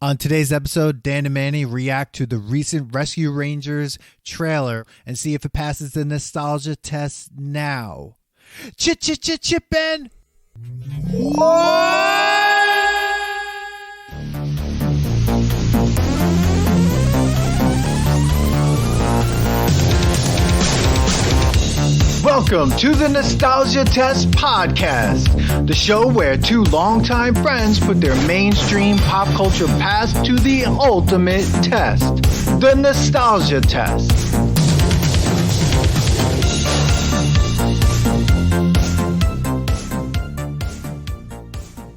On today's episode, Dan and Manny react to the recent Rescue Rangers trailer and see if it passes the nostalgia test now. Chippin'! Welcome to the Nostalgia Test Podcast, the show where two longtime friends put their mainstream pop culture past to the ultimate test, the Nostalgia Test.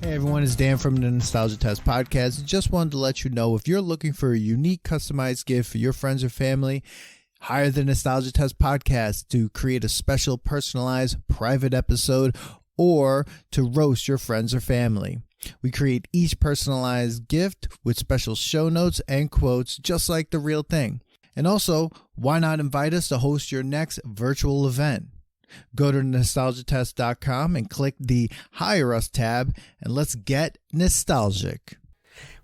Hey everyone, it's Dan from the Nostalgia Test Podcast. Just wanted to let you know if you're looking for a unique customized gift for your friends or family, hire the Nostalgia Test Podcast to create a special personalized private episode or to roast your friends or family. We create each personalized gift with special show notes and quotes just like the real thing. And also, why not invite us to host your next virtual event? Go to nostalgiatest.com and click the Hire Us tab and let's get nostalgic.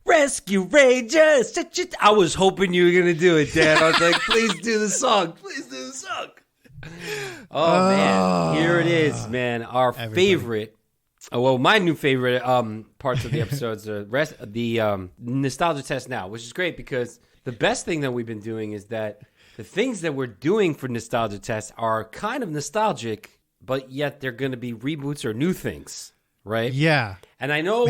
Rescue Rangers! I was hoping you were going to do it, Dan. I was like, please do the song. Please do the song. Oh, man. Here it is, man. Our favorite, my new favorite parts of the episodes are the Nostalgia Test now, which is great because the best thing that we've been doing is that the things that we're doing for Nostalgia Test are kind of nostalgic, but yet they're going to be reboots or new things. Right? Yeah. And I know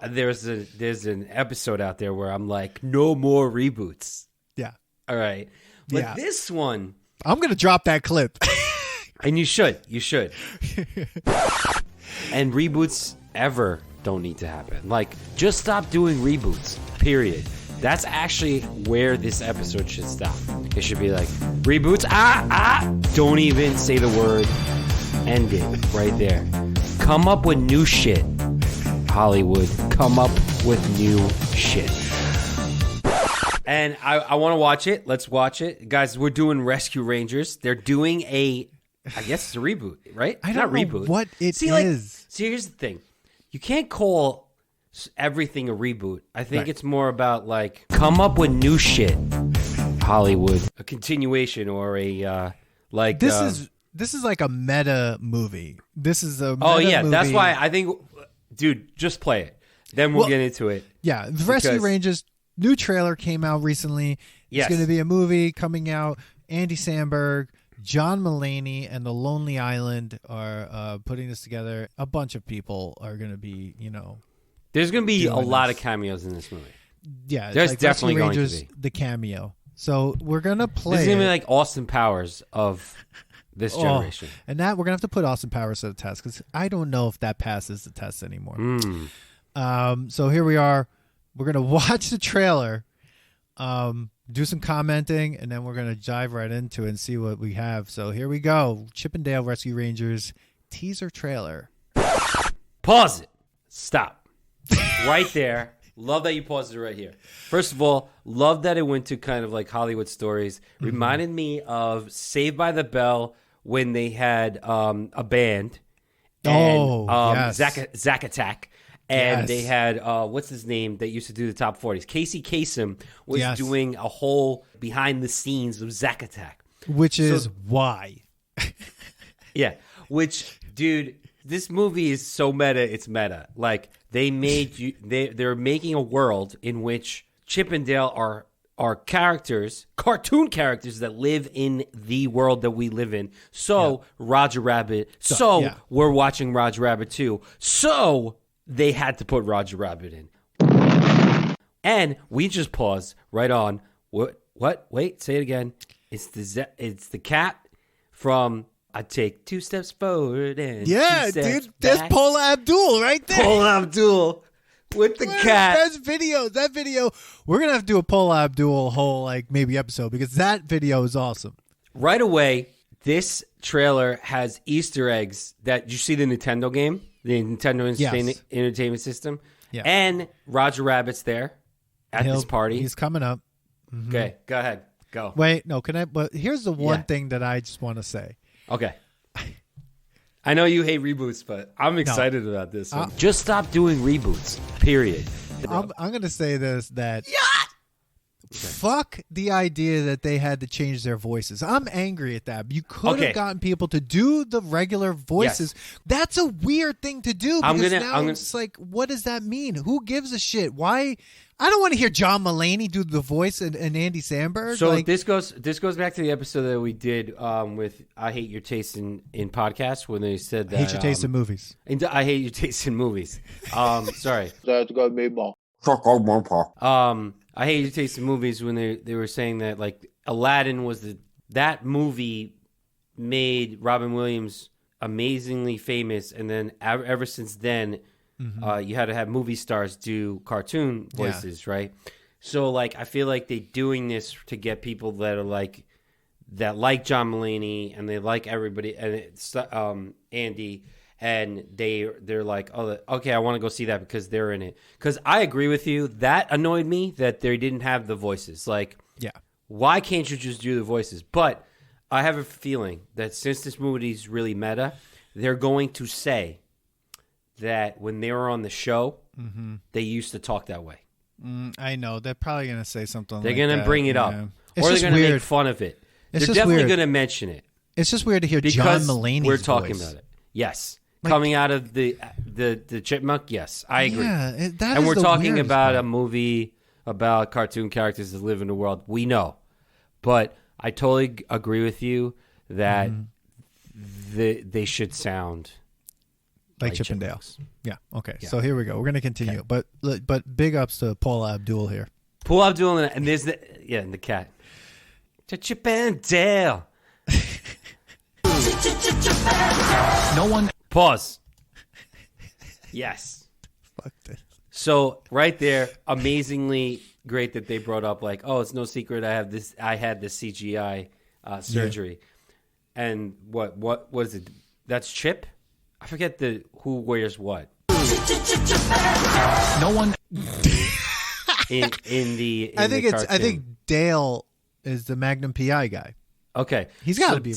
there's an episode out there where I'm like, no more reboots. Yeah. All right. But this one, I'm going to drop that clip. And you should. And reboots ever don't need to happen. Like, just stop doing reboots, period. That's actually where this episode should stop. It should be like, reboots, don't even say the word. End it right there. Come up with new shit, Hollywood. Come up with new shit. And I want to watch it. Let's watch it. Guys, we're doing Rescue Rangers. They're doing I guess it's a reboot, right? I don't know what it is. See, here's the thing. You can't call everything a reboot. I think it's more about, like, come up with new shit, Hollywood. A continuation or a, like... This is like a meta movie. This is a meta movie. That's why I think, dude, just play it. Then we'll get into it. Yeah, the Rescue Rangers new trailer came out recently. It's going to be a movie coming out. Andy Samberg, John Mulaney, and The Lonely Island are putting this together. A bunch of people are going to be, There's going to be a lot of cameos in this movie. Yeah, there's like definitely Rescue Rangers, going to be the cameo. So we're going to play. This is going to be like Austin Powers of this generation. And that we're going to have to put Austin Powers to the test because I don't know if that passes the test anymore. So here we are. We're going to watch the trailer, do some commenting, and then we're going to dive right into it and see what we have. So here we go. Chip 'n Dale Rescue Rangers teaser trailer. Pause it. Stop. Right there. Love that you paused it right here. First of all, love that it went to kind of like Hollywood stories. Reminded me of Saved by the Bell when they had a band. And, yes. Zack Attack. And they had, what's his name that used to do the top 40s? Casey Kasem was doing a whole behind the scenes of Zack Attack. Which is why. Yeah. Which, dude, this movie is so meta, it's meta. Like, they're making a world in which Chip and Dale are characters, cartoon characters that live in the world that we live in. So, Roger Rabbit. We're watching Roger Rabbit too. So, they had to put Roger Rabbit in. And we just pause right on. What? Wait, say it again. It's the cat from I Take 2 Steps Forward and 2 steps dude, back. there's Paula Abdul right there. Paula Abdul with the cat. That's that video. We're gonna have to do a Paula Abdul whole maybe episode because that video is awesome. Right away, this trailer has Easter eggs that you see the Nintendo game, the Nintendo Entertainment System, and Roger Rabbit's there at this party. He's coming up. Mm-hmm. Okay, go ahead. Go. Wait, no, can I? But here's the one thing that I just want to say. Okay. I know you hate reboots, but I'm excited about this one. Just stop doing reboots, period. I'm going to say this, that fuck the idea that they had to change their voices. I'm angry at that. You could have gotten people to do the regular voices. Yes. That's a weird thing to do, because it's like, what does that mean? Who gives a shit? Why? I don't want to hear John Mulaney do the voice and Andy Samberg. So this goes back to the episode that we did with I Hate Your Taste in podcasts, when they said that. I hate your taste in movies. I hate your taste in movies. Sorry. That's got me ball. I hate your taste in movies, when they were saying that like Aladdin was that movie made Robin Williams amazingly famous, and then ever since then. You had to have movie stars do cartoon voices, right? So, like, I feel like they're doing this to get people that like John Mulaney, and they like everybody, and it's Andy, and they're like, oh, okay, I want to go see that because they're in it. Because I agree with you, that annoyed me that they didn't have the voices. Like, why can't you just do the voices? But I have a feeling that since this movie is really meta, they're going to say that when they were on the show, they used to talk that way. I know. They're probably going to say something They're like going to bring it up. Or they're going to make fun of it. They're definitely going to mention it. It's just weird to hear John Mulaney's we're talking voice. about it. Yes. Coming out of the chipmunk, yes. I agree. Yeah, and we're talking about a movie about cartoon characters that live in the world. We know. But I totally agree with you that they should sound... like Chip and Dale. Yeah. Okay. Yeah. So here we go. We're going to continue. Okay. But big ups to Paul Abdul here. Paul Abdul and there's and the cat. Chip and Dale. No one. Pause. Yes. Fuck this. So right there, amazingly great that they brought up like, oh, it's no secret I had this CGI surgery, and what is it? That's Chip. I forget who wears what. No one. I think Dale is the Magnum PI guy. Okay, he's got to be.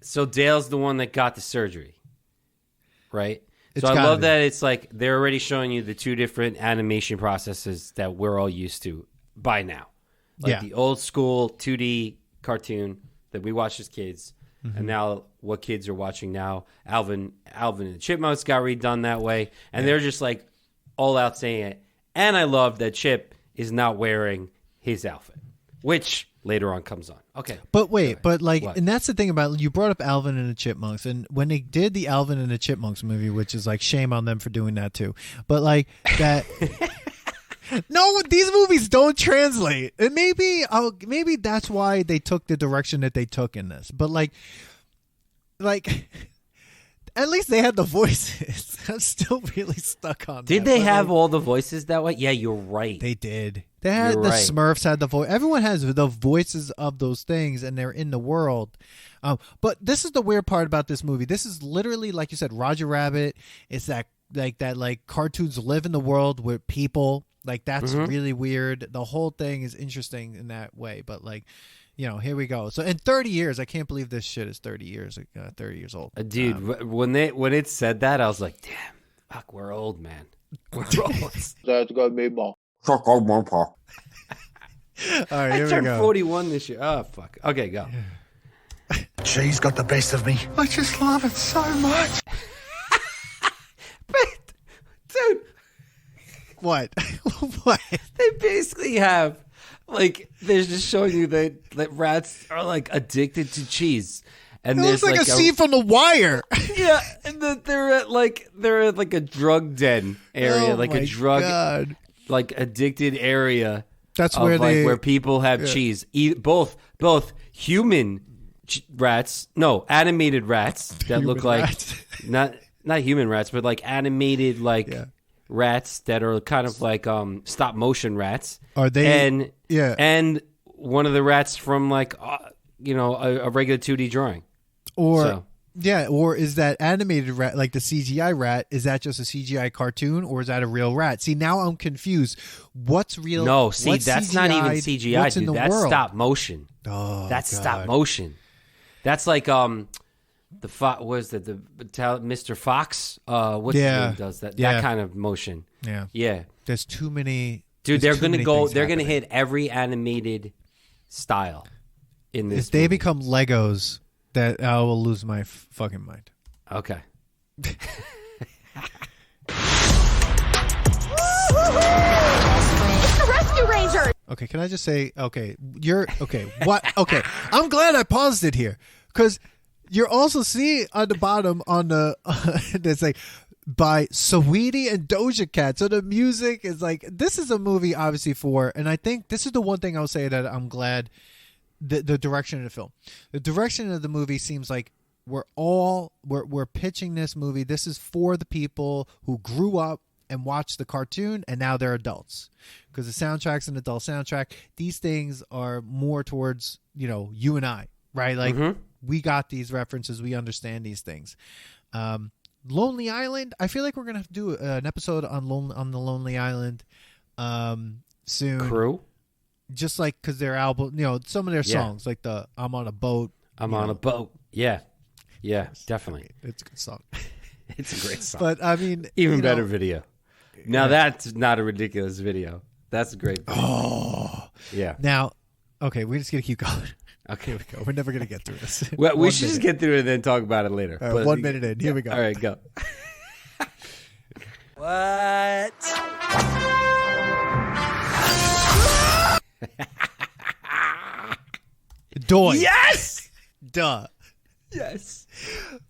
So Dale's the one that got the surgery, right? So I love that it's like they're already showing you the two different animation processes that we're all used to by now, like the old school 2D cartoon that we watched as kids. And now what kids are watching now, Alvin and the Chipmunks got redone that way. And they're just like all out saying it. And I love that Chip is not wearing his outfit, which later on comes on. Okay. But wait, and that's the thing about, you brought up Alvin and the Chipmunks. And when they did the Alvin and the Chipmunks movie, which is like shame on them for doing that too. But like that... No, these movies don't translate. And maybe that's why they took the direction that they took in this. But like at least they had the voices. I'm still really stuck on that. Did they have all the voices that way? Yeah, you're right. They did. They had Smurfs had the voice. Everyone has the voices of those things, and they're in the world. But this is the weird part about this movie. This is literally, like you said, Roger Rabbit. It's that cartoons live in the world with people. Like, that's really weird. The whole thing is interesting in that way. But, like, here we go. So, in 30 years, I can't believe this shit is 30 years old. Dude, when it said that, I was like, damn, fuck, we're old, man. We're old. That's got me ball. All right, here we go. I turned 41 this year. Oh, fuck. Okay, go. She's got the best of me. I just love it so much. But, dude. What? What? They basically have, like, they're just showing you that rats are, like, addicted to cheese. And it looks like a scene from The Wire. Yeah, and they're at a drug den area, God. Like addicted area. That's where people have cheese. Both human rats, animated rats that look like rats. not human rats, but like animated rats that are kind of like stop motion rats. Are they? And one of the rats from like a regular 2D drawing. Or is that animated rat, like the CGI rat, is that just a CGI cartoon, or is that a real rat? See, now I'm confused. What's real? No, see, that's not even CGI, dude. That's world? Stop motion. Oh, that's God. Stop motion. That's like the Mr. Fox? What's his name does that? That kind of motion. Yeah. Yeah. There's too many. Dude, there's they're too gonna many go. things They're gonna happening. hit every animated style in this. If they movie. become Legos, that I will lose my fucking mind. Okay. It's the Rescue Rangers! Okay, can I just say, okay, you're, okay, what, okay, I'm glad I paused it here, because you're also seeing on the bottom on the, it's like, by Saweetie and Doja Cat, so the music is like, this is a movie obviously for, and I think this is the one thing I'll say that I'm glad, the direction of the film. The direction of the movie seems like we're pitching this movie, this is for the people who grew up and watch the cartoon and now they're adults, because the soundtrack's an adult soundtrack. These things are more towards, you and I, right? Like we got these references, we understand these things. Lonely Island, I feel like we're gonna have to do an episode on the Lonely Island soon. Crew, just like because their album, some of their songs, like the I'm on a boat. I'm on a boat. Yeah, definitely. It's a good song. It's a great song. But I mean, even better video. Now that's not a ridiculous video. That's a great video. Oh, yeah. Now, okay, we're just gonna keep going. Okay, Here we go. We're never gonna get through this. Well, we should just get through it and then talk about it later. All right, 1 minute in. Here we go. All right, go. What? Doy. Yes. Duh. Yes.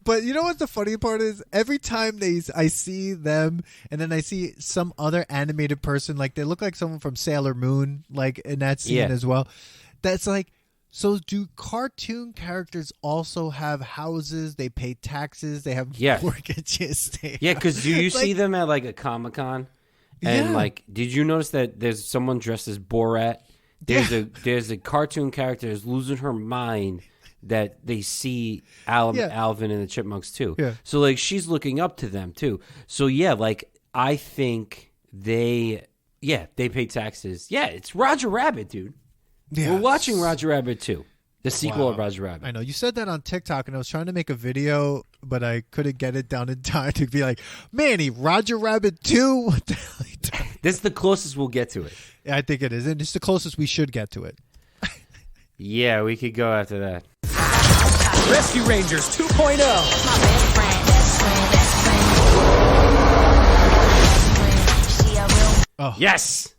But you know what the funny part is? Every time I see them, and then I see some other animated person, like they look like someone from Sailor Moon, like in that scene as well. That's like, so do cartoon characters also have houses? They pay taxes. They have mortgages. Because do you see them at like a Comic-Con? And like, did you notice that there's someone dressed as Borat? There's a cartoon character who's losing her mind that they see Alvin and the Chipmunks too. Yeah. So like she's looking up to them too. So like I think they pay taxes. Yeah, it's Roger Rabbit, dude. Yeah. We're watching Roger Rabbit 2, the sequel of Roger Rabbit. I know. You said that on TikTok, and I was trying to make a video, but I couldn't get it down in time to be like, Manny, Roger Rabbit 2? What the hell are you doing? This is the closest we'll get to it. Yeah, I think it is. And it's the closest we should get to it. Yeah, we could go after that. Rescue Rangers 2.0. Oh. Yes.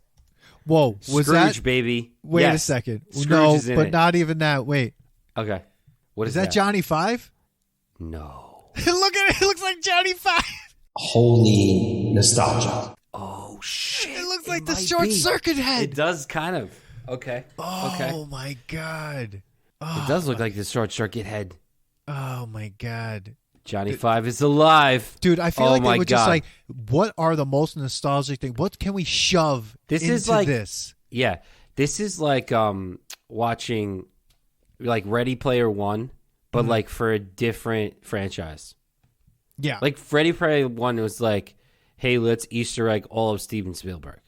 Whoa, was Scrooge, that baby? Wait a second. No, but not even that. Wait. Okay. What is that? Johnny Five? No. Look at it. It looks like Johnny Five. Holy nostalgia. Oh shit! It looks like the Short Circuit head. It does kind of. Okay. Oh my god. It does look like the Short Circuit head. Oh my god. Johnny Five is alive. Dude, I feel like they were just like, what are the most nostalgic things? What can we shove into this? Yeah. This is like watching like Ready Player One, but like for a different franchise. Yeah. Like Ready Player One was like, hey, let's Easter egg all of Steven Spielberg.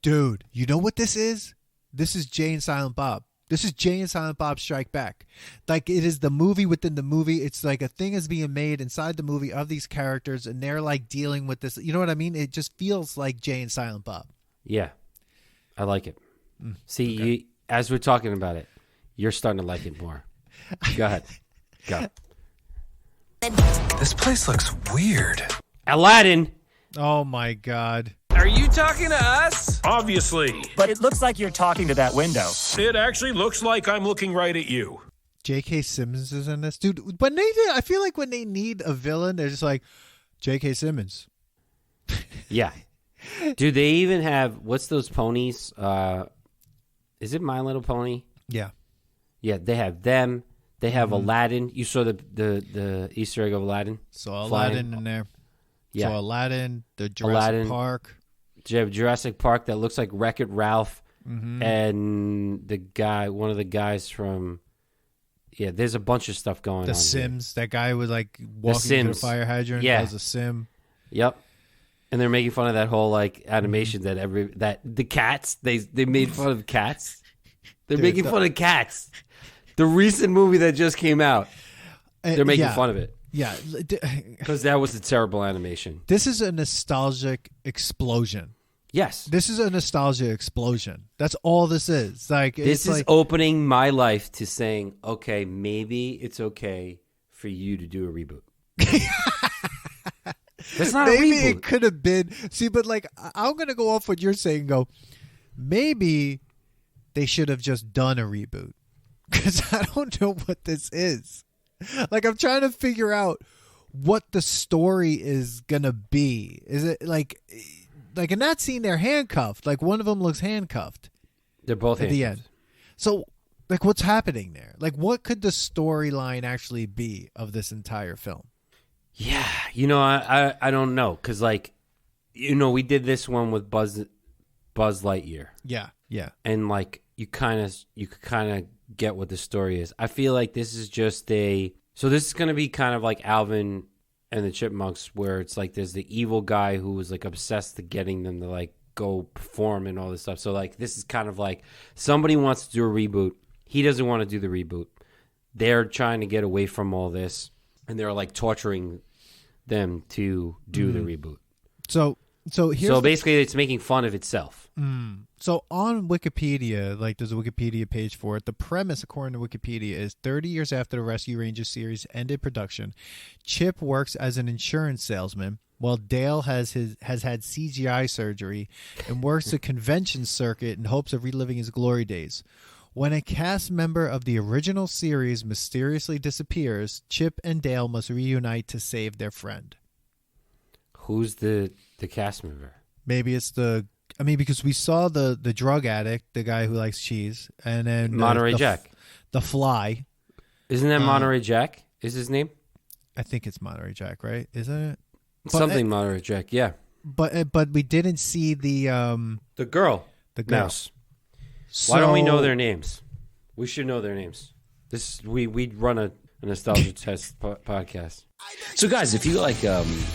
Dude, you know what this is? This is Jay and Silent Bob. This is Jay and Silent Bob Strike Back. Like, it is the movie within the movie. It's like a thing is being made inside the movie of these characters, and they're like dealing with this. You know what I mean? It just feels like Jay and Silent Bob. Yeah. I like it. See, as we're talking about it, you're starting to like it more. Go ahead. Go. This place looks weird. Aladdin. Oh, my God. Are you talking to us? Obviously. But it looks like you're talking to that window. It actually looks like I'm looking right at you. J.K. Simmons is in this. Dude, when they did, I feel like when they need a villain, they're just like, J.K. Simmons. Yeah. Do they even have, what's those ponies? Is it My Little Pony? Yeah. Yeah, they have them. They have Aladdin. You saw the Easter egg of Aladdin? Saw Aladdin in there. Yeah. Saw Aladdin, the Jurassic Park. Jurassic Park that looks like Wreck-It Ralph. And one of the guys from, there's a bunch of stuff going on. The Sims, that guy was like walking to the fire hydrant. Yeah. Was a Sim. Yep. And they're making fun of that whole like animation that the cats, they made fun of cats. They're making fun of cats. The recent movie that just came out, they're making fun of it. Yeah. Because that was a terrible animation. This is a nostalgic explosion. Yes. This is a nostalgia explosion. That's all this is. Like This is opening my life to saying, okay, maybe it's okay for you to do a reboot. That's not maybe a reboot. it could have been. See, but like I'm gonna go off what you're saying. Go, maybe they should have just done a reboot because I don't know what this is. Like I'm trying to figure out what the story is gonna be. Is it like in that scene they're handcuffed? Like one of them looks handcuffed. They're both at the handcuffed. end. So like what's happening there? Like what could the storyline actually be of this entire film? Yeah, I don't know because we did this one with Buzz Lightyear. Yeah. And like you could kind of get what the story is. I feel like this is just this is going to be kind of like Alvin and the Chipmunks, where it's like there's the evil guy who was like obsessed to getting them to like go perform and all this stuff. So like this is kind of like somebody wants to do a reboot. He doesn't want to do the reboot. They're trying to get away from all this, and they're like torturing them to do the reboot. So basically it's making fun of itself. So on Wikipedia, like there's a Wikipedia page for it. The premise, according to Wikipedia, is 30 years after the Rescue Rangers series ended production, Chip works as an insurance salesman while Dale has had CGI surgery and works the convention circuit in hopes of reliving his glory days. When a cast member of the original series mysteriously disappears, Chip and Dale must reunite to save their friend. Who's the cast member? Maybe it's because we saw the drug addict, the guy who likes cheese, and then Monterey Jack. The Fly. Isn't that Monterey Jack? Is his name? I think it's Monterey Jack, right? Isn't it? Something Monterey Jack, yeah. But we didn't see the girl. The girl. Mouse. Why don't we know their names? We should know their names. We run a Nostalgia Test podcast. So guys, if you like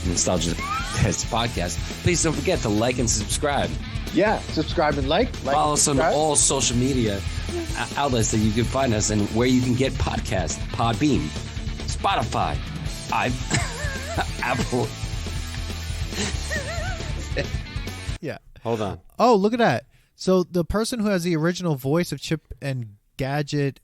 Nostalgia Test podcast, please don't forget to like and subscribe. Yeah, subscribe and like. Follow us on all social media outlets that you can find us and where you can get podcasts. Podbean, Spotify, Apple. Yeah. Hold on. Oh, look at that. So the person who has the original voice of Chip and Gadget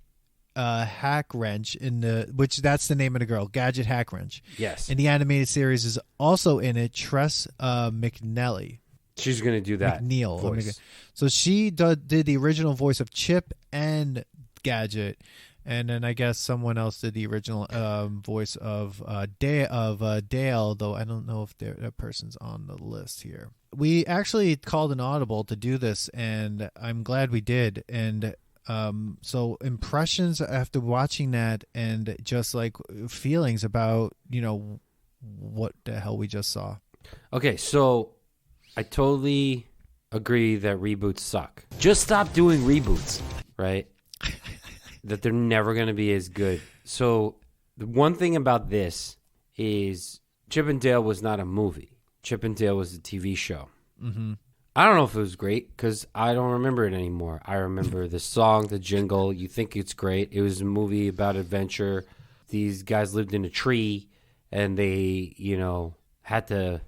Hack Wrench which that's the name of the girl, Gadget Hack Wrench. Yes. In the animated series is also in it, Tress McNally. She's going to do that McNeil. voice. So she did the original voice of Chip and Gadget, and then I guess someone else did the original voice of Dale, though I don't know if that person's on the list here. We actually called an audible to do this, and I'm glad we did. And so impressions after watching that, and just like feelings about what the hell we just saw. Okay, so I totally agree that reboots suck. Just stop doing reboots, right? That they're never going to be as good. So the one thing about this is Chip and Dale was not a movie. Chip and Dale was a TV show. Mm-hmm. I don't know if it was great because I don't remember it anymore. I remember the song, the jingle. You think it's great. It was a movie about adventure. These guys lived in a tree, and they, had to,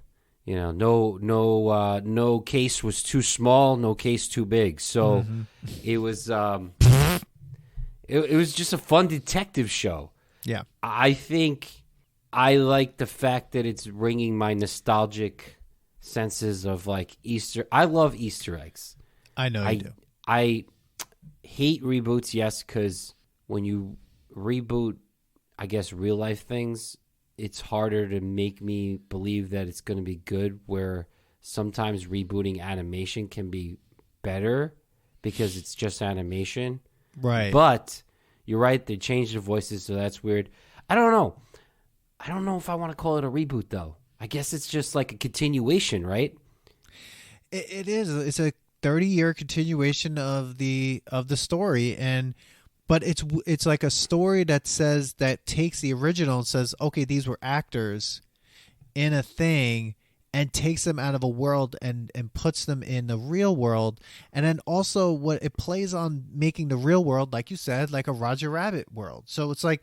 no case was too small, no case too big. So it was, it was just a fun detective show. Yeah, I think I like the fact that it's ringing my nostalgic senses of like Easter. I love Easter eggs. I know you do. I hate reboots, yes, because when you reboot, I guess, real life things, it's harder to make me believe that it's going to be good, where sometimes rebooting animation can be better because it's just animation. Right. But you're right, they changed the voices, so that's weird. I don't know. I don't know if I want to call it a reboot, though. I guess it's just like a continuation, right? It is. It's a 30-year continuation of the story, but it's like a story that takes the original and says, okay, these were actors in a thing, and takes them out of a world and puts them in the real world, and then also what it plays on making the real world, like you said, like a Roger Rabbit world. So it's like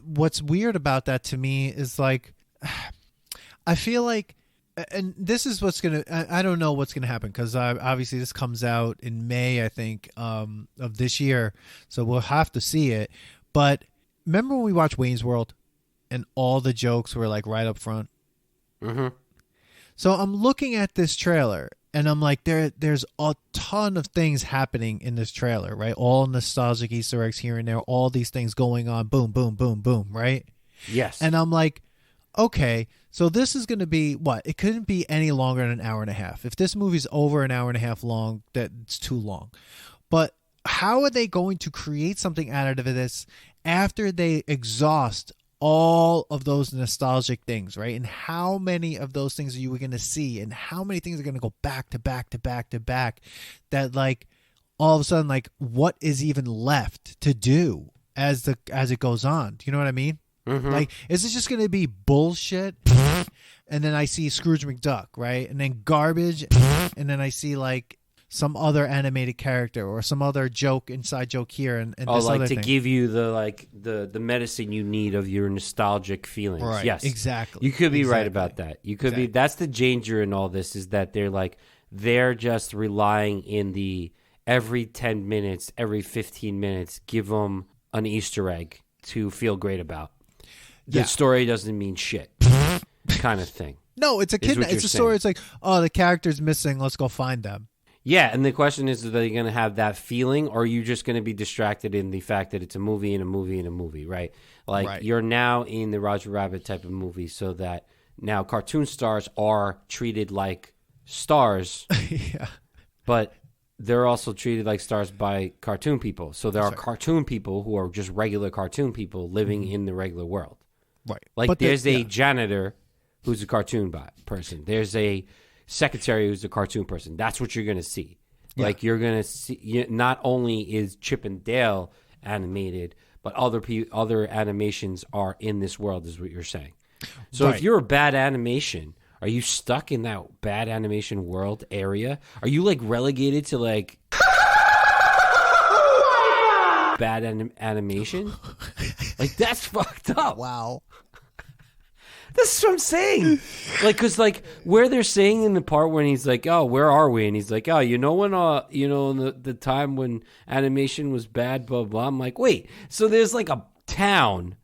what's weird about that to me is like, I feel like and this is what's gonna. I don't know what's gonna happen because obviously this comes out in May, I think, of this year, so we'll have to see it. But remember when we watched Wayne's World, and all the jokes were like right up front. Mm-hmm. So I'm looking at this trailer, and I'm like, there's a ton of things happening in this trailer, right? All nostalgic Easter eggs here and there, all these things going on, boom, boom, boom, boom, right? Yes. And I'm like, okay, so this is going to be what? It couldn't be any longer than an hour and a half. If this movie's over an hour and a half long, that's too long. But how are they going to create something out of this after they exhaust all of those nostalgic things, right? And how many of those things are you going to see, and how many things are going to go back to back to back to back, that like all of a sudden, like, what is even left to do as it goes on? Do you know what I mean? Mm-hmm. Like, is it just going to be bullshit? And then I see Scrooge McDuck, right? And then garbage, and then I see like some other animated character or some other inside joke here, and this like other to thing. give you the medicine you need of your nostalgic feelings. Right, yes, exactly. You could be right Exactly. about that. You could be. That's the danger in all this, is that they're just relying in the every 10 minutes, every 15 minutes, give them an Easter egg to feel great about. The story doesn't mean shit, kind of thing. No, it's a kid. It's a story. It's like, oh, the character's missing. Let's go find them. Yeah, and the question is, are they going to have that feeling, or are you just going to be distracted in the fact that it's a movie and a movie and a movie, right? Like, You're now in the Roger Rabbit type of movie, so that now cartoon stars are treated like stars, Yeah. but they're also treated like stars by cartoon people. So there are cartoon people who are just regular cartoon people living in the regular world. Right. Like, But there's a janitor who's a cartoon person. There's a secretary who's a cartoon person. That's what you're going to see. Yeah. Like, you're going to see, not only is Chip and Dale animated, but other animations are in this world, is what you're saying. So if you're a bad animation, are you stuck in that bad animation world area? Are you like relegated to like bad animation? Like, that's fucked up. Wow. That's what I'm saying. Like, because, like, where they're saying in the part when he's like, oh, where are we? And he's like, oh, you know, when, in the time when animation was bad, blah, blah. I'm like, wait, so there's like a town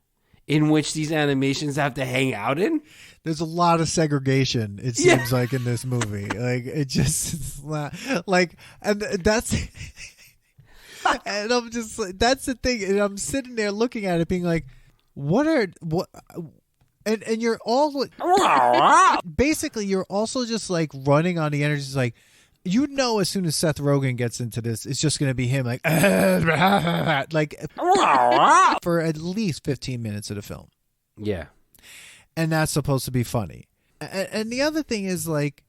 in which these animations have to hang out in? There's a lot of segregation, it seems like, in this movie. Like, it just, it's not, like, and that's, and I'm just like, that's the thing. And I'm sitting there looking at it being like, and you're all basically, you're also just like running on the energy. It's like, you know, as soon as Seth Rogen gets into this, it's just going to be him like for at least 15 minutes of the film. Yeah. And that's supposed to be funny. And the other thing is, like,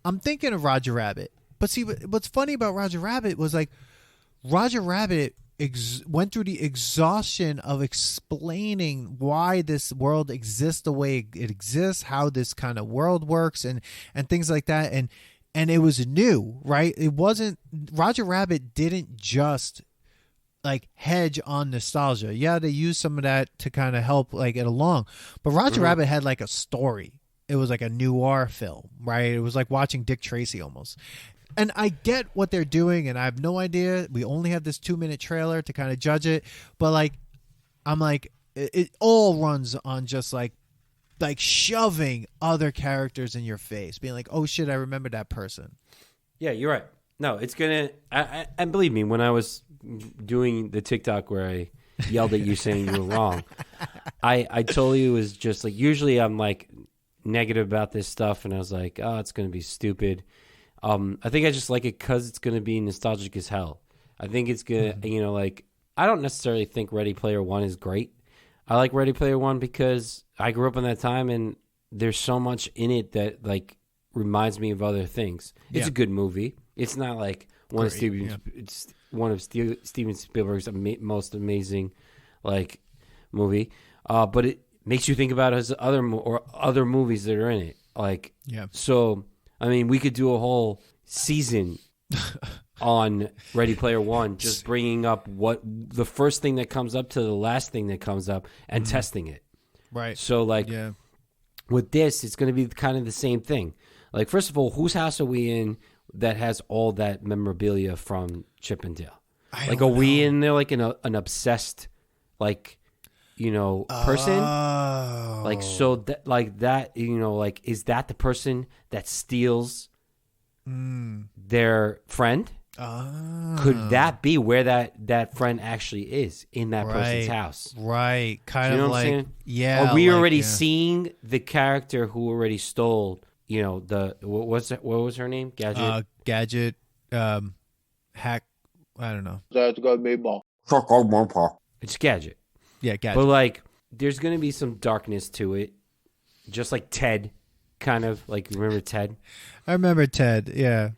I'm thinking of Roger Rabbit. But see, what's funny about Roger Rabbit was, like, Roger Rabbit went through the exhaustion of explaining why this world exists the way it exists, how this kind of world works, and things like that. And it was new, right? It wasn't, Roger Rabbit didn't just like hedge on nostalgia. Yeah, they used some of that to kind of help like it along. But Roger Rabbit had like a story. It was like a noir film, right? It was like watching Dick Tracy almost. And I get what they're doing, and I have no idea. We only have this 2-minute trailer to kind of judge it. But like, I'm like, it all runs on just like shoving other characters in your face, being like, oh shit, I remember that person. Yeah, you're right. No, it's gonna. And believe me, when I was doing the TikTok where I yelled at you saying you were wrong, I totally was just like. Usually, I'm like negative about this stuff, and I was like, oh, it's gonna be stupid. I think I just like it because it's gonna be nostalgic as hell. I think it's gonna, like, I don't necessarily think Ready Player One is great. I like Ready Player One because I grew up in that time, and there's so much in it that like reminds me of other things. It's a good movie. It's not like one of Steven Spielberg's most amazing like movie, but it makes you think about his other movies that are in it. Like, so I mean, we could do a whole season on Ready Player One, just bringing up what the first thing that comes up to the last thing that comes up and testing it. Right. So like, With this, it's going to be kind of the same thing. Like, first of all, whose house are we in that has all that memorabilia from Chip and Dale? Like, are we in there like an obsessed, like, person? Like, so that, like that, like, is that the person that steals their friend? Could that be where that friend actually is, in that person's house? Right. Kind of like, I'm saying? Are we already seeing the character who already stole, what was her name? Gadget, hack, I don't know. That's got me ball. It's Gadget. Yeah, Gadget. But, like, there's going to be some darkness to it. Just like Ted, kind of. Like, remember Ted? I remember Ted, yeah.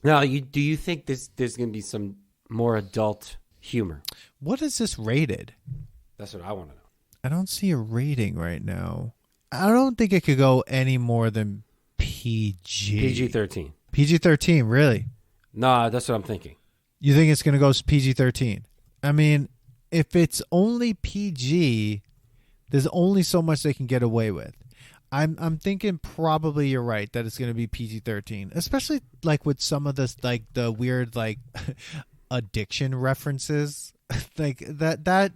Now, do you think there's going to be some more adult humor? What is this rated? That's what I want to know. I don't see a rating right now. I don't think it could go any more than PG. PG-13. PG-13, really? No, that's what I'm thinking. You think it's going to go PG-13? I mean, if it's only PG, there's only so much they can get away with. I'm thinking probably you're right that it's going to be PG-13, especially like with some of this, like the weird like addiction references. Like that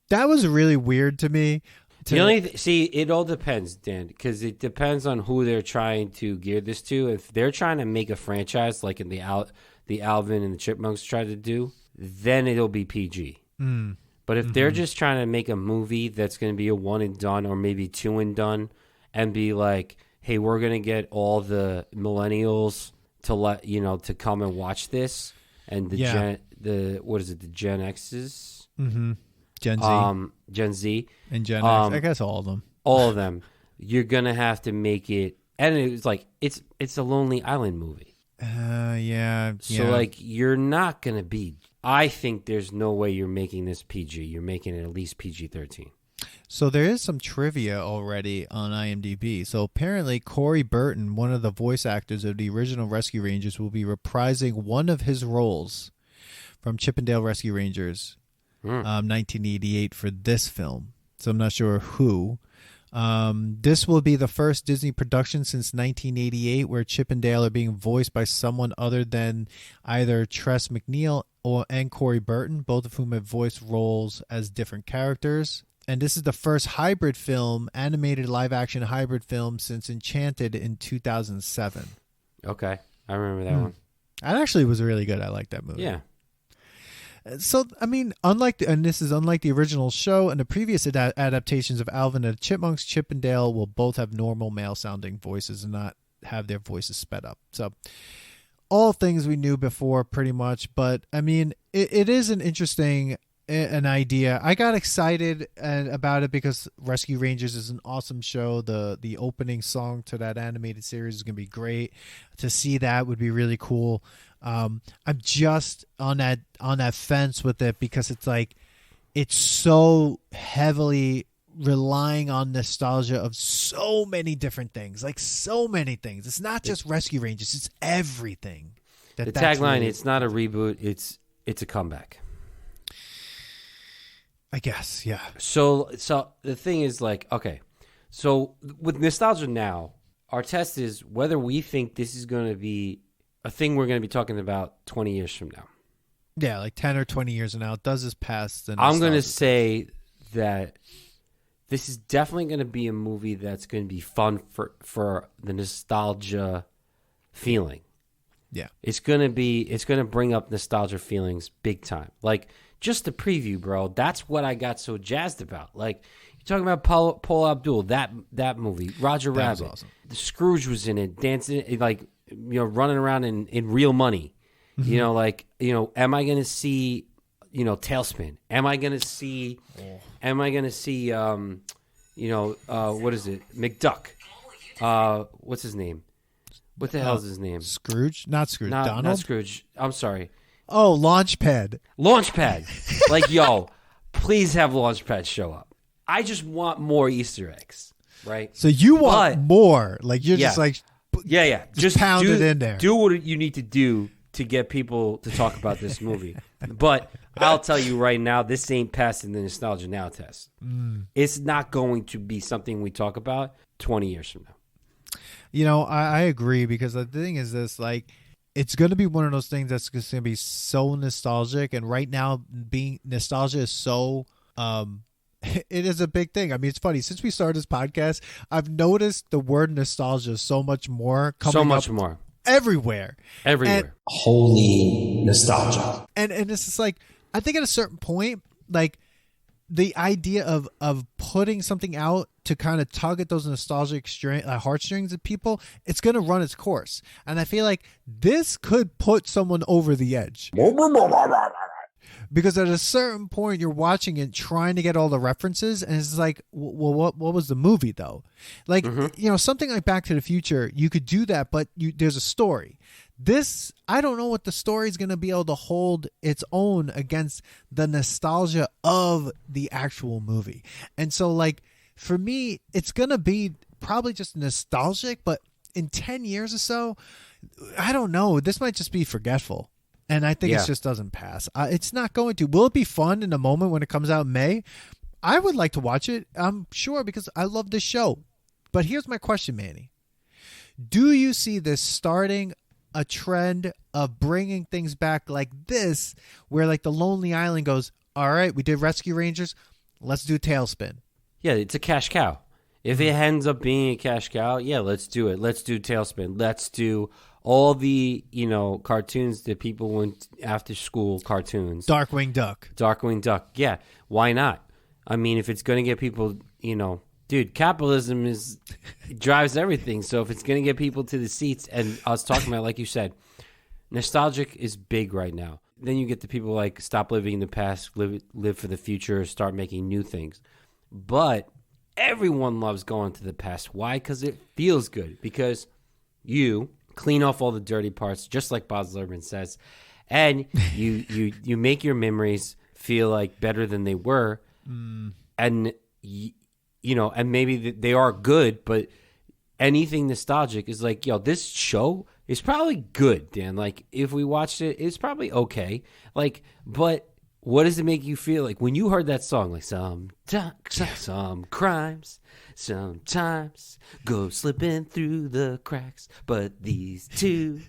was really weird to me. See, it all depends, Dan, because it depends on who they're trying to gear this to. If they're trying to make a franchise like in the Alvin and the Chipmunks tried to do, then it'll be PG. But if they're just trying to make a movie that's going to be a one and done or maybe two and done, and be like, hey, we're going to get all the millennials to come and watch this, and Gen X's? Mm-hmm. Gen Z. Gen Z. And Gen X. I guess all of them. All of them. You're going to have to make it, and it's like, it's a Lonely Island movie. Yeah. So, like, you're not going to be, I think there's no way you're making this PG. You're making it at least PG-13. So there is some trivia already on IMDb. So apparently Corey Burton, one of the voice actors of the original Rescue Rangers, will be reprising one of his roles from Chip and Dale Rescue Rangers 1988 for this film. So I'm not sure who. This will be the first Disney production since 1988 where Chip and Dale are being voiced by someone other than either Tress MacNeille and Corey Burton, both of whom have voiced roles as different characters. And this is the first hybrid film, animated live-action hybrid film since Enchanted in 2007. Okay. I remember that one. That actually was really good. I like that movie. Yeah. So, I mean, this is unlike the original show and the previous adaptations of Alvin and the Chipmunks, Chip and Dale will both have normal male-sounding voices and not have their voices sped up. So, all things we knew before, pretty much. But, I mean, it is an interesting an idea. I got excited about it because Rescue Rangers is an awesome show. The opening song to that animated series is going to be great. To see that would be really cool. I'm just on that fence with it because it's like it's so heavily relying on nostalgia of so many different things. Like so many things. It's not just Rescue Rangers, it's everything. The tagline, it's not a reboot, it's a comeback. I guess, yeah. So the thing is, like, okay, so with nostalgia now, our test is whether we think this is going to be a thing we're going to be talking about 20 years from now. Yeah, like 10 or 20 years from now. Does this pass the I'm going to say that this is definitely going to be a movie that's going to be fun for the nostalgia feeling. Yeah. It's going to bring up nostalgia feelings big time. Like, just the preview, bro. That's what I got so jazzed about. Like, you're talking about Paul Abdul, that movie, Roger Rabbit. Was awesome. Scrooge was in it, dancing, like, running around in Real Money. Mm-hmm. Am I going to see, Tailspin? Am I going to see, what is it? McDuck. What's his name? What the hell is his name? Scrooge? Not Scrooge. Donald? Not Scrooge. I'm sorry. Oh, Launchpad. Launchpad. Like, yo, please have Launchpad show up. I just want more Easter eggs, right? So you want more. Like, you're just like... Yeah. Just pound it in there. Do what you need to do to get people to talk about this movie. But I'll tell you right now, this ain't passing the Nostalgia Now test. It's not going to be something we talk about 20 years from now. You know, I agree, because the thing is this, like, it's going to be one of those things that's going to be so nostalgic. And right now, being nostalgia is so, it is a big thing. I mean, it's funny. Since we started this podcast, I've noticed the word nostalgia so much more coming up more. Everywhere. Everywhere. Holy nostalgia. And it's just like, I think at a certain point, like, the idea of putting something out to kind of tug at those nostalgic heartstrings of people, it's going to run its course. And I feel like this could put someone over the edge. Because at a certain point, you're watching it, trying to get all the references, and it's like, well, what was the movie, though? Like, you know, something like Back to the Future, you could do that, but there's a story. This, I don't know what the story is going to be able to hold its own against the nostalgia of the actual movie. And so, like, for me, it's going to be probably just nostalgic, but in 10 years or so, I don't know. This might just be forgetful. And I think it just doesn't pass. It's not going to. Will it be fun in the moment when it comes out in May? I would like to watch it, I'm sure, because I love this show. But here's my question, Manny. Do you see this starting a trend of bringing things back like this, where like the Lonely Island goes, all right, we did Rescue Rangers, let's do Tailspin? Yeah, it's a cash cow. If it ends up being a cash cow, yeah, let's do it. Let's do Tailspin. Let's do all the, you know, cartoons that people went after school cartoons. Darkwing Duck. Darkwing Duck. Yeah, why not? I mean, if it's going to get people, you know, dude, capitalism drives everything. So if it's going to get people to the seats, and I was talking about, like you said, nostalgic is big right now. Then you get the people like stop living in the past, live for the future, start making new things. But everyone loves going to the past. Why? Because it feels good. Because you clean off all the dirty parts, just like Baz Luhrmann says, and you make your memories feel like better than they were, and you know, and maybe they are good, but anything nostalgic is like, yo, this show is probably good, Dan. Like, if we watched it, it's probably okay. Like, but what does it make you feel like when you heard that song? Like, some crimes sometimes go slipping through the cracks, but these two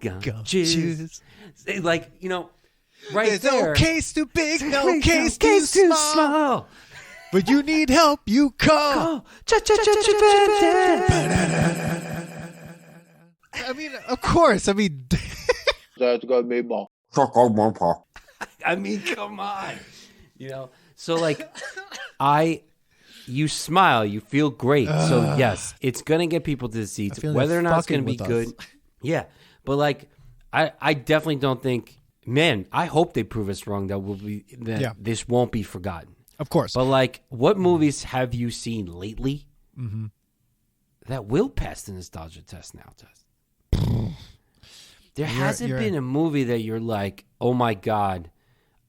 gum choose. Like, you know, right There's there. no case too big, no case too small. But you need help, you call. I mean, of course. I mean, That's gonna be more. I mean, come on. You know, so like, you smile, you feel great. So yes, it's gonna get people to the seats. Whether or not it's gonna be good, yeah. But like, I definitely don't think. Man, I hope they prove us wrong. This won't be forgotten. of course. But like, what movies have you seen lately that will pass the nostalgia test now, Tess? There hasn't been a movie that you're like, oh my God,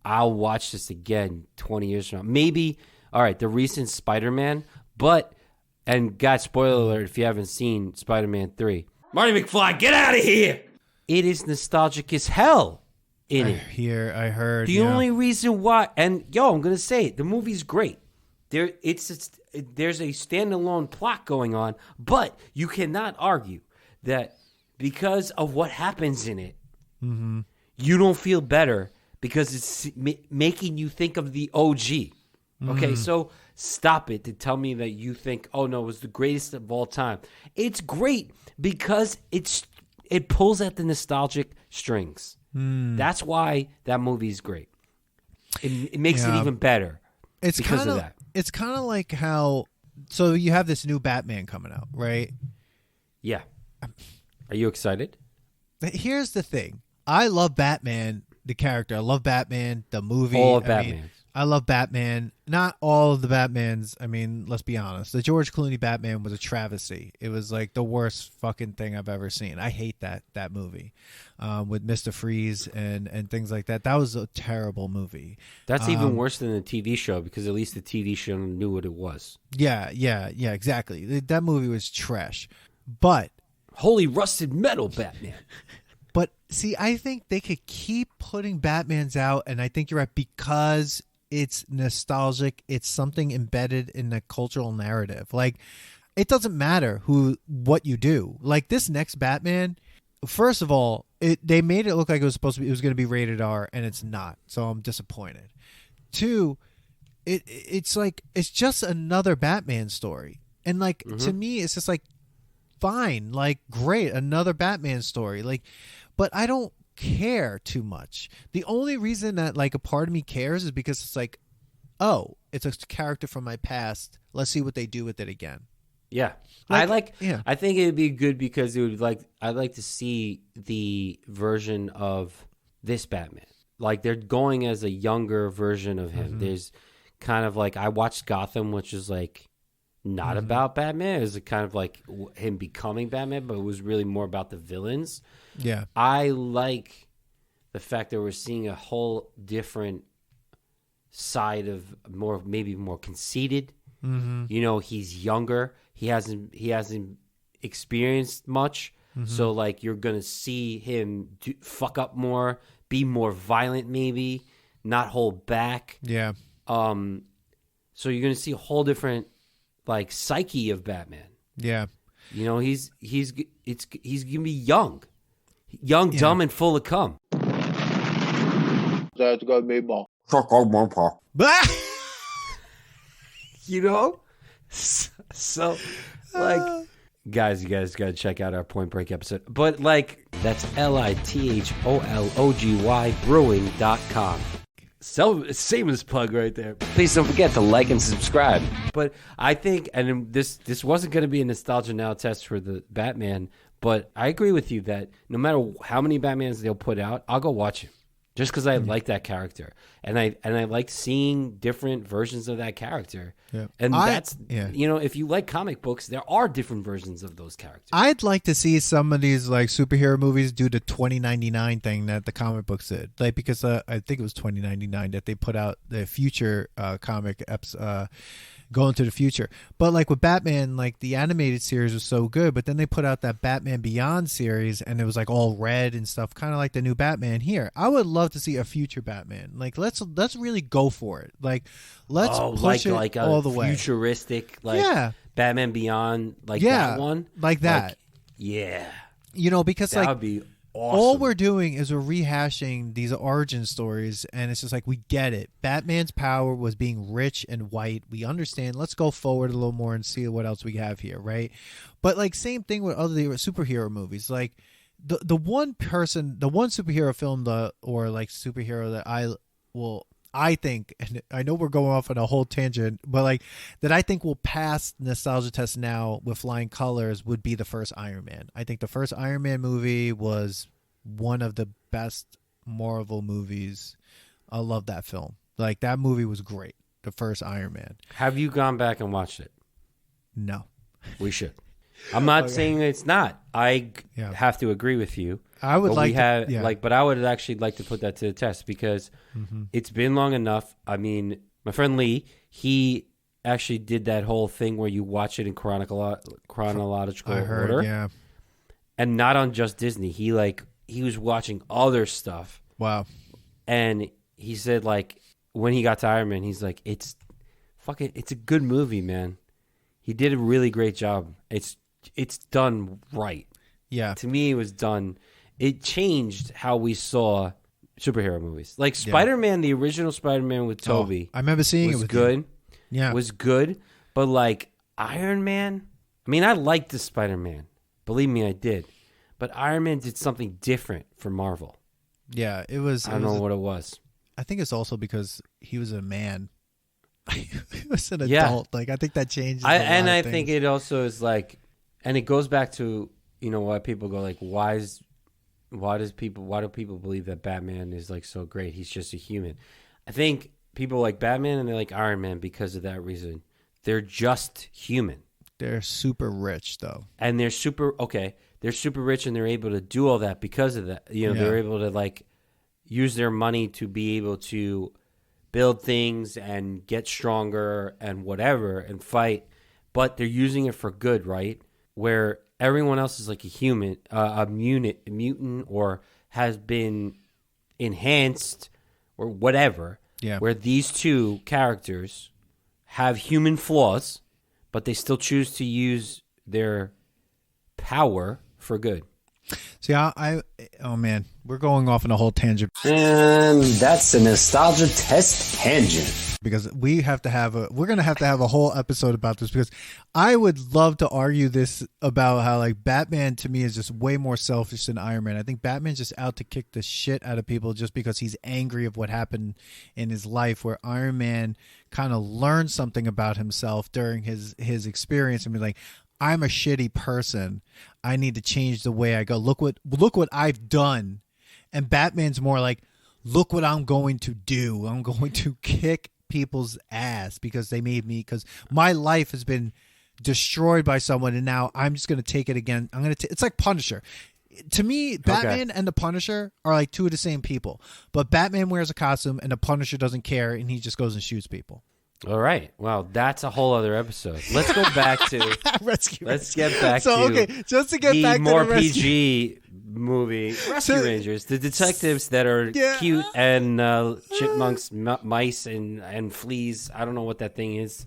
I'll watch this again 20 years from now. Maybe, all right, the recent Spider-Man, and God, spoiler alert if you haven't seen Spider-Man 3. Marty McFly, get out of here! It is nostalgic as hell in it. I heard. The only reason why, and yo, I'm going to say it, the movie's great. There's a standalone plot going on, but you cannot argue that because of what happens in it, you don't feel better because it's making you think of the OG. Okay, so stop it to tell me that you think, oh no, it was the greatest of all time. It's great because it pulls at the nostalgic strings. That's why that movie is great. It makes it even better. It's because of that. It's kind of like how. So you have this new Batman coming out, right? Yeah. Are you excited? Here's the thing. I love Batman, the character. I love Batman, the movie. All of Batman. I love Batman. Not all of the Batmans. I mean, let's be honest. The George Clooney Batman was a travesty. It was like the worst fucking thing I've ever seen. I hate that movie with Mr. Freeze and things like that. That was a terrible movie. That's even worse than the TV show because at least the TV show knew what it was. Yeah, exactly. That movie was trash. But holy rusted metal Batman. But see, I think they could keep putting Batmans out, and I think you're right, because it's nostalgic. It's something embedded in the cultural narrative. Like, it doesn't matter what you do. Like this next Batman, first of all, they made it look like it was going to be rated R, and it's not. So I'm disappointed. Two, it's like it's just another Batman story, and like to me, it's just like fine, like great, another Batman story. Like, but I don't care too much. The only reason that like a part of me cares is because it's like, oh, it's a character from my past. Let's see what they do with it again. Yeah. I think it would be good because I'd like to see the version of this Batman. Like they're going as a younger version of him. There's kind of like I watched Gotham, which is like not about Batman. It was kind of like him becoming Batman, but it was really more about the villains. Yeah. I like the fact that we're seeing a whole different side of maybe more conceited. You know, he's younger. He hasn't experienced much. So like you're gonna see him fuck up more, be more violent, maybe not hold back. Yeah. So you're gonna see a whole different like psyche of Batman. Yeah. You know, he's gonna be young, dumb, and full of cum. That's gonna be more. You know, so like, guys, you guys got to check out our Point Break episode. But like, that's lithology brewing.com. Shameless plug right there. Please don't forget to like and subscribe. But I think, and this wasn't going to be a Nostalgia Now test for the Batman, but I agree with you that no matter how many Batmans they'll put out, I'll go watch him. Just because I like that character, and I like seeing different versions of that character, and you know, if you like comic books, there are different versions of those characters. I'd like to see some of these like superhero movies do the 2099 thing that the comic books did, like because I think it was 2099 that they put out the future comic going to the future. But like with Batman, like the animated series was so good, but then they put out that Batman Beyond series and it was like all red and stuff, kind of like the new Batman here. I would love to see a future Batman. Like let's really go for it. Like let's push it all the way. Futuristic, like Batman Beyond, like that one, like that. Like, yeah, you know, because that like would be awesome. All we're doing is we're rehashing these origin stories, and it's just like we get it. Batman's power was being rich and white. We understand. Let's go forward a little more and see what else we have here, right? But like same thing with other superhero movies. Like the one superhero film or like superhero that I think, and I know we're going off on a whole tangent, but like that I think will pass nostalgia test now with flying colors would be the first Iron Man. I think the first Iron Man movie was one of the best Marvel movies. I love that film. Like that movie was great. The first Iron Man. Have you gone back and watched it? No. We should. I'm not saying it's not. I have to agree with you. I would but I would actually like to put that to the test because it's been long enough. I mean, my friend Lee, he actually did that whole thing where you watch it in chronological order. Yeah. And not on just Disney. He was watching other stuff. Wow. And he said like when he got to Iron Man, he's like, it's a good movie, man. He did a really great job. It's done right. Yeah. To me, it was done. It changed how we saw superhero movies. Like Spider-Man, the original Spider-Man with Tobey. I remember seeing it. Was good. Yeah. Was good. But like Iron Man, I mean, I liked the Spider-Man. Believe me, I did. But Iron Man did something different for Marvel. Yeah, it was. I don't know what it was. I think it's also because he was a man. He was an adult. Like I think that changed. I think it also is like, and it goes back to, you know, why people go like, why do people believe that Batman is like so great? He's just a human. I think people like Batman and they like Iron Man because of that reason. They're just human. They're super rich though. And they're super rich and they're able to do all that because of that. You know, they're able to like use their money to be able to build things and get stronger and whatever and fight, but they're using it for good, right? Where everyone else is like a human, a mutant, or has been enhanced or whatever. Yeah. Where these two characters have human flaws, but they still choose to use their power for good. See, oh man, we're going off on a whole tangent. And that's a nostalgia test tangent. Because we're going to have to have a whole episode about this, because I would love to argue this about how like Batman to me is just way more selfish than Iron Man. I think Batman's just out to kick the shit out of people just because he's angry of what happened in his life, where Iron Man kind of learned something about himself during his experience and be like, I'm a shitty person. I need to change the way I go. Look what I've done. And Batman's more like, look what I'm going to do. I'm going to kick people's ass because they made me, because my life has been destroyed by someone, and now I'm just going to take it again. It's like Punisher. To me, Batman and the Punisher are like two of the same people, but Batman wears a costume and the Punisher doesn't care, and he just goes and shoots people. All right. Well, that's a whole other episode. Let's go back to Rescue. Let's get back so, to okay, just to get the back more to the PG movie, Rescue Rangers, the detectives that are cute and chipmunks, mice, and fleas. I don't know what that thing is.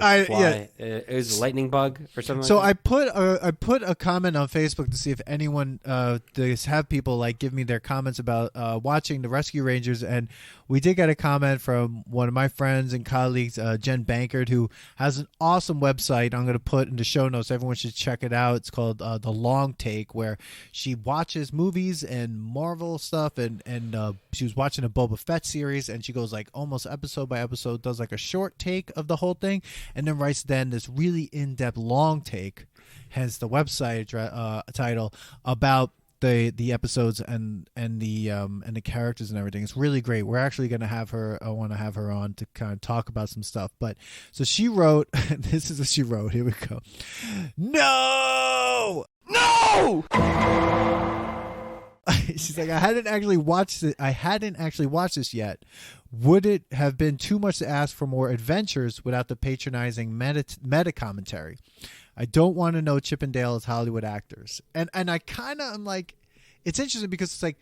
It was a lightning bug or something. So like that? I put a comment on Facebook to see if anyone to have people like give me their comments about watching the Rescue Rangers, and we did get a comment from one of my friends and colleagues, Jen Bankard, who has an awesome website. I'm going to put in the show notes. Everyone should check it out. It's called The Long Take, where she watches movies and Marvel stuff, and she was watching a Boba Fett series, and she goes like almost episode by episode, does like a short take of the whole thing, and then writes then this really in-depth long take, hence the website title, about the episodes and the characters and everything. It's really great. We're actually going to have her. I want to have her on to kind of talk about some stuff. But so she wrote. This is what she wrote. Here we go. No. She's like, I hadn't actually watched this yet. Would it have been too much to ask for more adventures without the patronizing meta commentary? I don't want to know Chip and Dale as Hollywood actors. And I kind of am like, it's interesting because it's like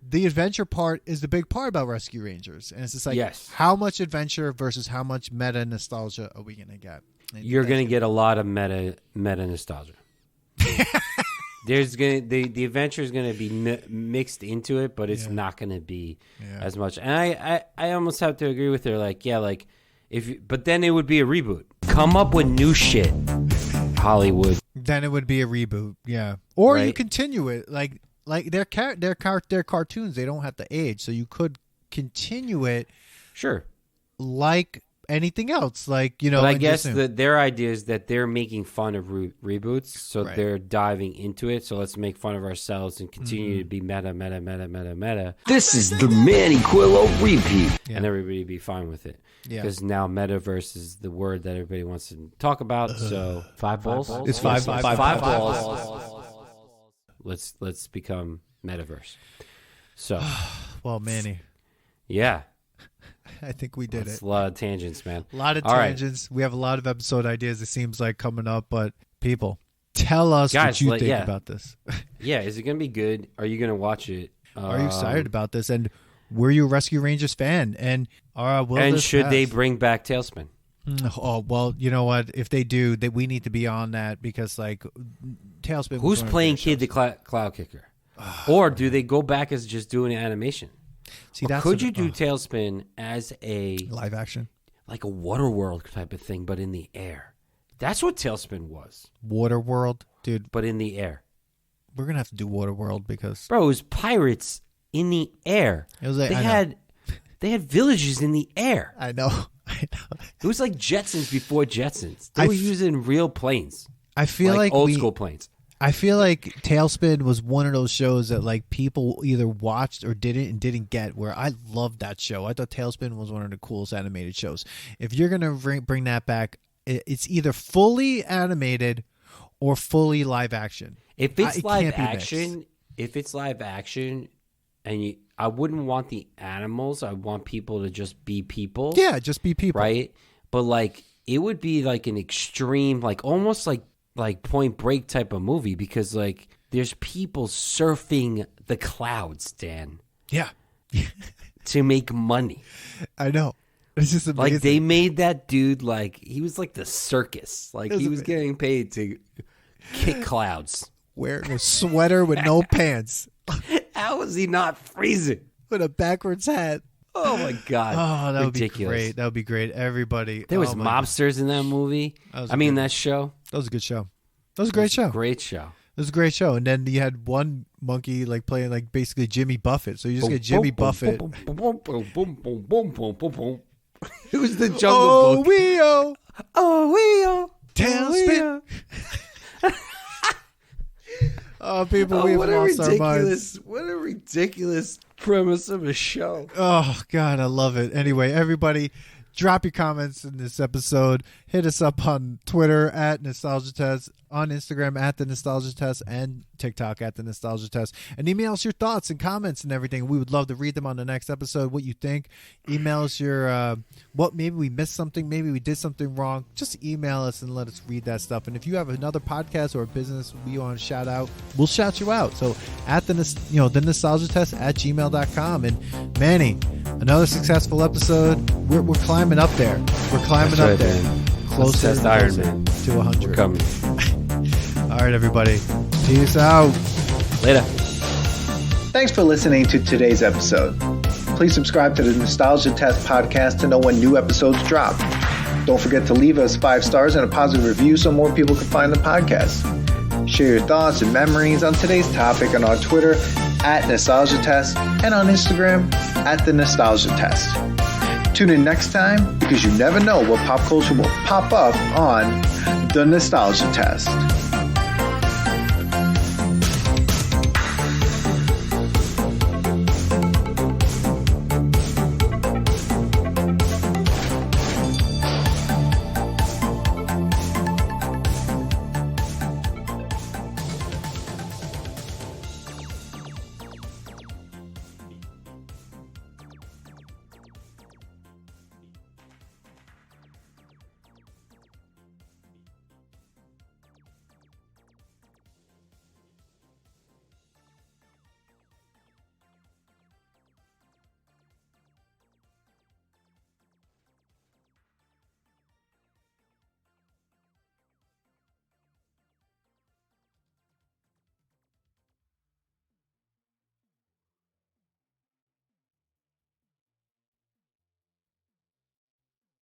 the adventure part is the big part about Rescue Rangers. And it's just like, how much adventure versus how much meta nostalgia are we going to get? And you're going to get a lot of meta nostalgia. The adventure is going to be mixed into it, but it's not going to be as much. And I almost have to agree with her. Like, but then it would be a reboot. Come up with new shit, Hollywood. Then it would be a reboot, or you continue it like they're cartoons. They don't have to age, so you could continue it. Sure, like anything else, like But I guess their idea is that they're making fun of reboots, so they're diving into it. So let's make fun of ourselves and continue to be meta. This is the Manny Quillo repeat, and everybody be fine with it. Because now metaverse is the word that everybody wants to talk about. So 5 balls. It's five balls. Let's become metaverse. So, well, Manny. Yeah. I think we did it. A lot of tangents, man. A lot of tangents. Right. We have a lot of episode ideas, it seems like, coming up. But people, tell us what you think about this. Is it going to be good? Are you going to watch it? Are you excited about this? And were you a Rescue Rangers fan? And should they bring back Tailspin? Oh, well, you know what? If they do, we need to be on that, because like Tailspin. Who's playing Kid the Cloud Kicker? Or do they go back as just doing animation? See, could you do Tailspin as a live action, like a Waterworld type of thing, but in the air? That's what Tailspin was. Waterworld, dude, but in the air. We're gonna have to do Waterworld because it was pirates in the air. It was like, they had villages in the air. I know. It was like Jetsons before Jetsons. They were using real planes. I feel like old school planes. I feel like Tailspin was one of those shows that like people either watched or didn't get, where I loved that show. I thought Tailspin was one of the coolest animated shows. If you're going to bring that back, it's either fully animated or fully live action. If it's live action, and I wouldn't want the animals. I want people to just be people. Yeah, just be people. Right? But like it would be like an extreme, like almost like Point Break type of movie, because like there's people surfing the clouds, Dan. Yeah. To make money. I know. It's just amazing. Like they made that dude like he was like the circus. Like he was getting paid to kick clouds. Wearing a sweater with no pants. How was he not freezing? With a backwards hat. Oh my god! Oh, that would be ridiculous. great. That would be great. Everybody. There was mobsters in that movie. That show. That was a good show. That was a great show. Great show. It was a great show. And then you had one monkey like playing like basically Jimmy Buffett. So you just get Jimmy Buffett. It was the Jungle Book. Oh, tailspin. Oh, people, we've lost our minds. What a ridiculous premise of a show. Oh, God, I love it. Anyway, everybody, drop your comments in this episode. Hit us up on Twitter at Nostalgia Test, on Instagram at The Nostalgia Test, and TikTok at The Nostalgia Test. And email us your thoughts and comments and everything. We would love to read them on the next episode, what you think. Email us your, what maybe we missed something, maybe we did something wrong. Just email us and let us read that stuff. And if you have another podcast or a business we want to shout out, we'll shout you out. So at The Nostalgia Test at gmail.com. And Manny, another successful episode. We're climbing up there. We're climbing up there. Man. Closer Test Iron Man to 100. We're coming. All right, everybody. Peace out. Later. Thanks for listening to today's episode. Please subscribe to the Nostalgia Test podcast to know when new episodes drop. Don't forget to leave us 5 stars and a positive review so more people can find the podcast. Share your thoughts and memories on today's topic on our Twitter at Nostalgia Test and on Instagram at The Nostalgia Test. Tune in next time because you never know what pop culture will pop up on The Nostalgia Test.